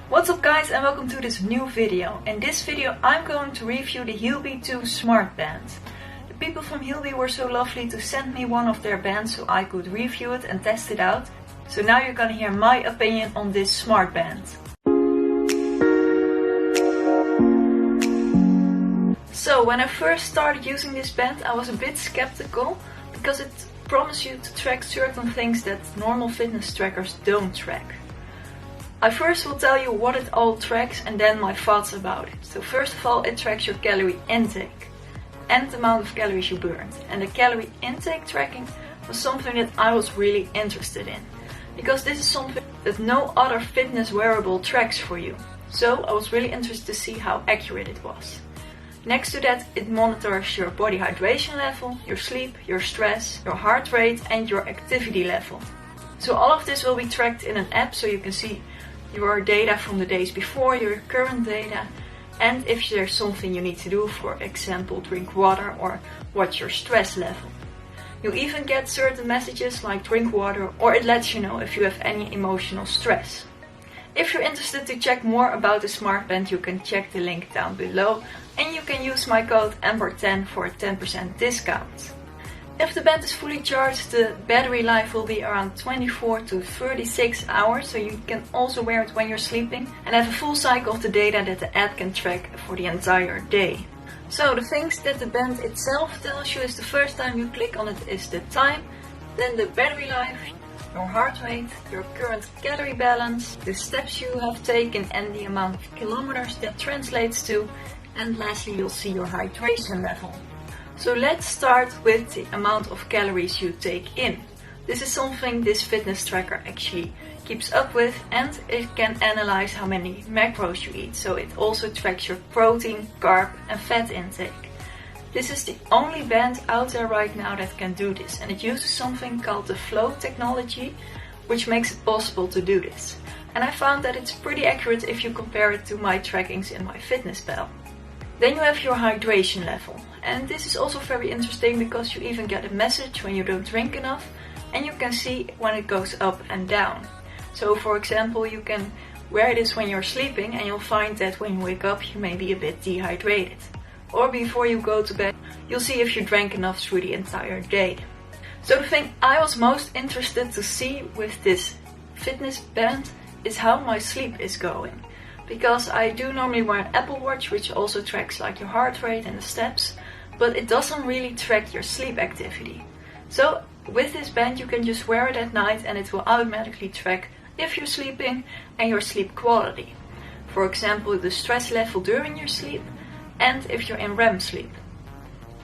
What's up guys, and welcome to this new video. In this video I'm going to review the Heelbee 2 Smart Band. The people from Heelbee were so lovely to send me one of their bands so I could review it and test it out. So now you're gonna hear my opinion on this smart band. So when I first started using this band I was a bit skeptical because it promised you to track certain things that normal fitness trackers don't track. I first will tell you what it all tracks and then my thoughts about it. So first of all, it tracks your calorie intake and the amount of calories you burned. And the calorie intake tracking was something that I was really interested in, because this is something that no other fitness wearable tracks for you. So I was really interested to see how accurate it was. Next to that, it monitors your body hydration level, your sleep, your stress, your heart rate and your activity level. So all of this will be tracked in an app, so you can see your data from the days before, your current data, and if there's something you need to do, for example drink water or watch your stress level. You even get certain messages like drink water, or it lets you know if you have any emotional stress. If you're interested to check more about the smart band, you can check the link down below and you can use my code AMBER10 for a 10% discount. If the band is fully charged, the battery life will be around 24 to 36 hours, so you can also wear it when you're sleeping and have a full cycle of the data that the app can track for the entire day. So the things that the band itself tells you is the first time you click on it is the time, then the battery life, your heart rate, your current calorie balance, the steps you have taken and the amount of kilometers that translates to, and lastly you'll see your hydration level. So let's start with the amount of calories you take in. This is something this fitness tracker actually keeps up with, and it can analyze how many macros you eat. So it also tracks your protein, carb and fat intake. This is the only band out there right now that can do this, and it uses something called the Flow technology, which makes it possible to do this. And I found that it's pretty accurate if you compare it to my trackings in MyFitnessPal. Then you have your hydration level, and this is also very interesting because you even get a message when you don't drink enough, and you can see when it goes up and down. So for example, you can wear this when you're sleeping and you'll find that when you wake up you may be a bit dehydrated. Or before you go to bed, you'll see if you drank enough through the entire day. So the thing I was most interested to see with this fitness band is how my sleep is going. Because I do normally wear an Apple Watch, which also tracks like your heart rate and the steps, but it doesn't really track your sleep activity. So with this band you can just wear it at night and it will automatically track if you're sleeping and your sleep quality. For example, the stress level during your sleep and if you're in REM sleep.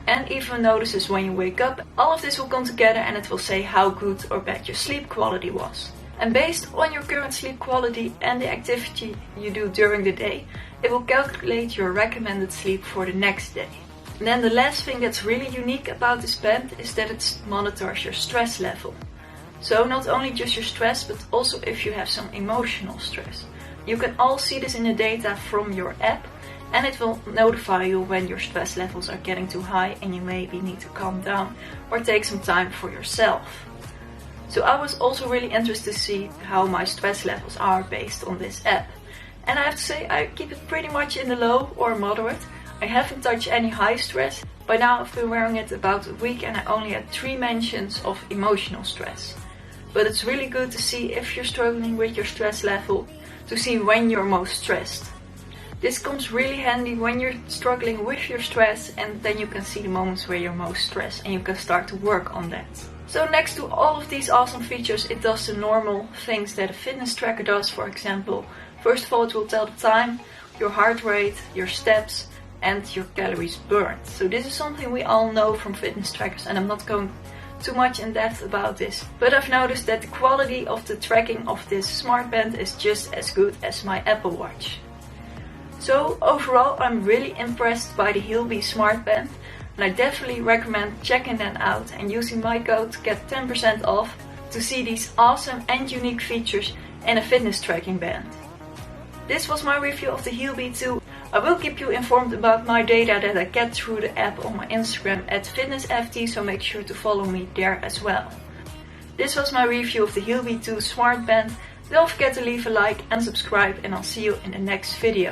And even notices when you wake up. All of this will come together and it will say how good or bad your sleep quality was. And based on your current sleep quality and the activity you do during the day, it will calculate your recommended sleep for the next day. And then the last thing that's really unique about this band is that it monitors your stress level. So not only just your stress, but also if you have some emotional stress. You can all see this in the data from your app, and it will notify you when your stress levels are getting too high and you maybe need to calm down or take some time for yourself. So I was also really interested to see how my stress levels are based on this app. And I have to say I keep it pretty much in the low or moderate. I haven't touched any high stress. By now I've been wearing it about a week and I only had 3 mentions of emotional stress. But it's really good to see if you're struggling with your stress level, to see when you're most stressed. This comes really handy when you're struggling with your stress, and then you can see the moments where you're most stressed and you can start to work on that. So next to all of these awesome features, it does the normal things that a fitness tracker does. For example, first of all it will tell the time, your heart rate, your steps and your calories burned. So this is something we all know from fitness trackers, and I'm not going too much in depth about this. But I've noticed that the quality of the tracking of this smart band is just as good as my Apple Watch. So overall I'm really impressed by the Heelbee smart band. And I definitely recommend checking them out and using my code to get 10% off to see these awesome and unique features in a fitness tracking band. This was my review of the Heelbee 2. I will keep you informed about my data that I get through the app on my Instagram at FitnessFT, so make sure to follow me there as well. This was my review of the Heelbee 2 Smart Band. Don't forget to leave a like and subscribe, and I'll see you in the next video.